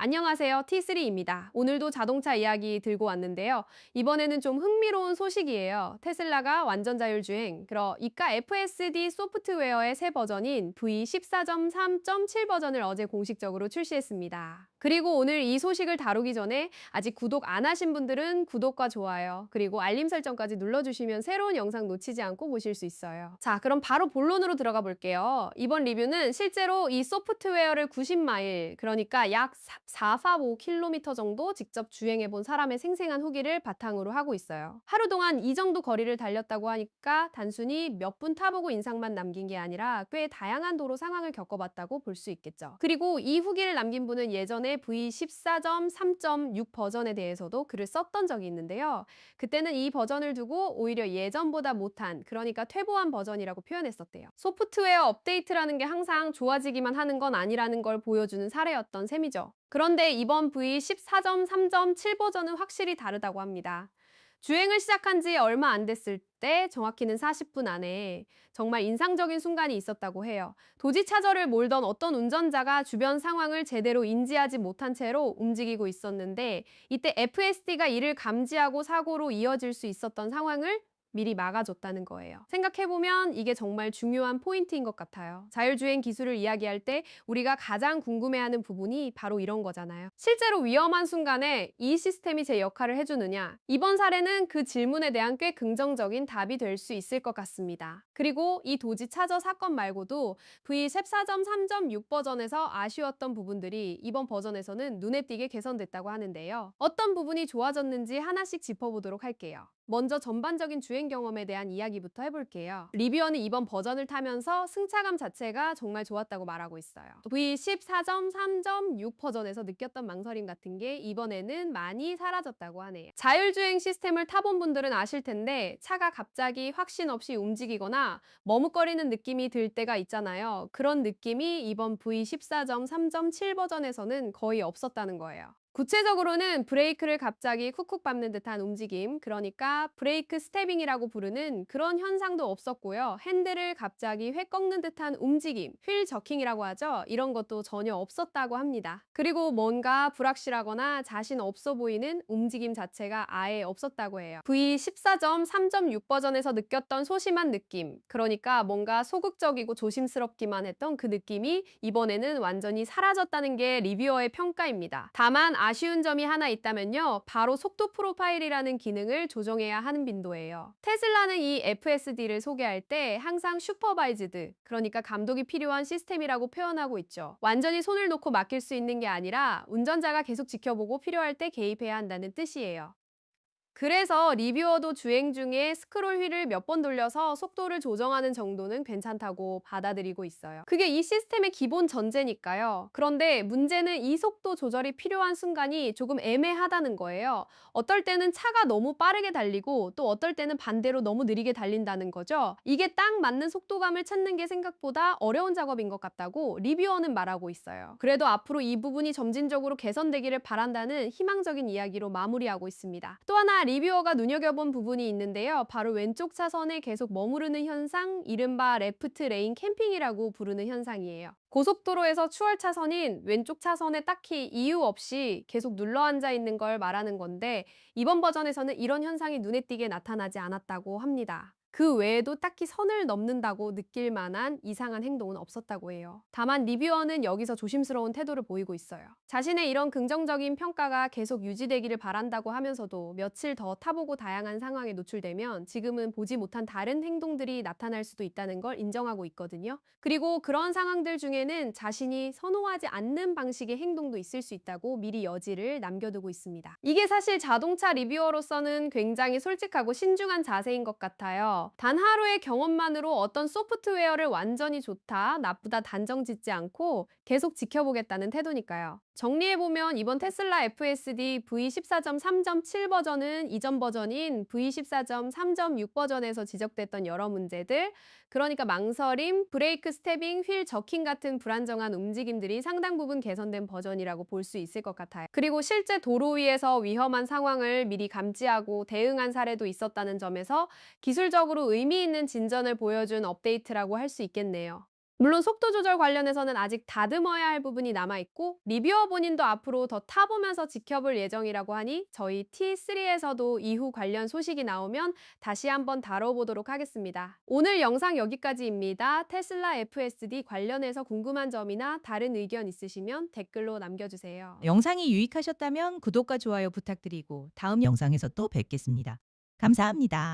안녕하세요. T3입니다. 오늘도 자동차 이야기 들고 왔는데요. 이번에는 좀 흥미로운 소식이에요. 테슬라가 완전 자율주행, 그러니까 FSD 소프트웨어의 새 버전인 V14.3.7 버전을 어제 공식적으로 출시했습니다. 그리고 오늘 이 소식을 다루기 전에 아직 구독 안 하신 분들은 구독과 좋아요, 그리고 알림 설정까지 눌러주시면 새로운 영상 놓치지 않고 보실 수 있어요. 자, 그럼 바로 본론으로 들어가 볼게요. 이번 리뷰는 실제로 이 소프트웨어를 90마일, 그러니까 약 445km 정도 직접 주행해 본 사람의 생생한 후기를 바탕으로 하고 있어요. 하루 동안 이 정도 거리를 달렸다고 하니까 단순히 몇 분 타보고 인상만 남긴 게 아니라 꽤 다양한 도로 상황을 겪어봤다고 볼 수 있겠죠. 그리고 이 후기를 남긴 분은 예전에 V14.3.6 버전에 대해서도 글을 썼던 적이 있는데요. 그때는 이 버전을 두고 오히려 예전보다 못한, 그러니까 퇴보한 버전이라고 표현했었대요. 소프트웨어 업데이트라는 게 항상 좋아지기만 하는 건 아니라는 걸 보여주는 사례였던 셈이죠. 그런데 이번 V14.3.7 버전은 확실히 다르다고 합니다. 주행을 시작한 지 얼마 안 됐을 때, 정확히는 40분 안에 정말 인상적인 순간이 있었다고 해요. 도지 차저를 몰던 어떤 운전자가 주변 상황을 제대로 인지하지 못한 채로 움직이고 있었는데, 이때 FSD가 이를 감지하고 사고로 이어질 수 있었던 상황을 미리 막아줬다는 거예요. 생각해보면 이게 정말 중요한 포인트인 것 같아요. 자율주행 기술을 이야기할 때 우리가 가장 궁금해하는 부분이 바로 이런 거잖아요. 실제로 위험한 순간에 이 시스템이 제 역할을 해주느냐? 이번 사례는 그 질문에 대한 꽤 긍정적인 답이 될 수 있을 것 같습니다. 그리고 이 도지 차저 사건 말고도 V14.3.6 버전에서 아쉬웠던 부분들이 이번 버전에서는 눈에 띄게 개선됐다고 하는데요. 어떤 부분이 좋아졌는지 하나씩 짚어보도록 할게요. 먼저 전반적인 주행 경험에 대한 이야기부터 해볼게요. 리뷰어는 이번 버전을 타면서 승차감 자체가 정말 좋았다고 말하고 있어요. V14.3.6 버전에서 느꼈던 망설임 같은 게 이번에는 많이 사라졌다고 하네요. 자율주행 시스템을 타본 분들은 아실 텐데 차가 갑자기 확신 없이 움직이거나 머뭇거리는 느낌이 들 때가 있잖아요. 그런 느낌이 이번 V14.3.7 버전에서는 거의 없었다는 거예요. 구체적으로는 브레이크를 갑자기 쿡쿡 밟는 듯한 움직임, 그러니까 브레이크 스태빙이라고 부르는 그런 현상도 없었고요. 핸들을 갑자기 획 꺾는 듯한 움직임, 휠 저킹이라고 하죠. 이런 것도 전혀 없었다고 합니다. 그리고 뭔가 불확실하거나 자신 없어 보이는 움직임 자체가 아예 없었다고 해요. V14.3.6 버전에서 느꼈던 소심한 느낌, 그러니까 뭔가 소극적이고 조심스럽기만 했던 그 느낌이 이번에는 완전히 사라졌다는 게 리뷰어의 평가입니다. 다만 아쉬운 점이 하나 있다면요, 바로 속도 프로파일이라는 기능을 조정해야 하는 빈도예요. 테슬라는 이 FSD를 소개할 때 항상 슈퍼바이즈드, 그러니까 감독이 필요한 시스템이라고 표현하고 있죠. 완전히 손을 놓고 맡길 수 있는 게 아니라 운전자가 계속 지켜보고 필요할 때 개입해야 한다는 뜻이에요. 그래서 리뷰어도 주행 중에 스크롤 휠을 몇 번 돌려서 속도를 조정하는 정도는 괜찮다고 받아들이고 있어요. 그게 이 시스템의 기본 전제니까요. 그런데 문제는 이 속도 조절이 필요한 순간이 조금 애매하다는 거예요. 어떨 때는 차가 너무 빠르게 달리고 또 어떨 때는 반대로 너무 느리게 달린다는 거죠. 이게 딱 맞는 속도감을 찾는 게 생각보다 어려운 작업인 것 같다고 리뷰어는 말하고 있어요. 그래도 앞으로 이 부분이 점진적으로 개선되기를 바란다는 희망적인 이야기로 마무리하고 있습니다. 또 하나 리뷰어가 눈여겨본 부분이 있는데요. 바로 왼쪽 차선에 계속 머무르는 현상, 이른바 레프트 레인 캠핑이라고 부르는 현상이에요. 고속도로에서 추월 차선인 왼쪽 차선에 딱히 이유 없이 계속 눌러앉아 있는 걸 말하는 건데, 이번 버전에서는 이런 현상이 눈에 띄게 나타나지 않았다고 합니다. 그 외에도 딱히 선을 넘는다고 느낄 만한 이상한 행동은 없었다고 해요. 다만 리뷰어는 여기서 조심스러운 태도를 보이고 있어요. 자신의 이런 긍정적인 평가가 계속 유지되기를 바란다고 하면서도 며칠 더 타보고 다양한 상황에 노출되면 지금은 보지 못한 다른 행동들이 나타날 수도 있다는 걸 인정하고 있거든요. 그리고 그런 상황들 중에는 자신이 선호하지 않는 방식의 행동도 있을 수 있다고 미리 여지를 남겨두고 있습니다. 이게 사실 자동차 리뷰어로서는 굉장히 솔직하고 신중한 자세인 것 같아요. 단 하루의 경험만으로 어떤 소프트웨어를 완전히 좋다, 나쁘다 단정 짓지 않고 계속 지켜보겠다는 태도니까요. 정리해보면 이번 테슬라 FSD V14.3.7 버전은 이전 버전인 V14.3.6 버전에서 지적됐던 여러 문제들, 그러니까 망설임, 브레이크 스태빙, 휠 저킹 같은 불안정한 움직임들이 상당 부분 개선된 버전이라고 볼 수 있을 것 같아요. 그리고 실제 도로 위에서 위험한 상황을 미리 감지하고 대응한 사례도 있었다는 점에서 기술적으로 의미 있는 진전을 보여준 업데이트라고 할 수 있겠네요. 물론 속도 조절 관련해서는 아직 다듬어야 할 부분이 남아있고 리뷰어 본인도 앞으로 더 타보면서 지켜볼 예정이라고 하니 저희 T3에서도 이후 관련 소식이 나오면 다시 한번 다뤄보도록 하겠습니다. 오늘 영상 여기까지입니다. 테슬라 FSD 관련해서 궁금한 점이나 다른 의견 있으시면 댓글로 남겨주세요. 영상이 유익하셨다면 구독과 좋아요 부탁드리고 다음 영상에서 또 뵙겠습니다. 감사합니다.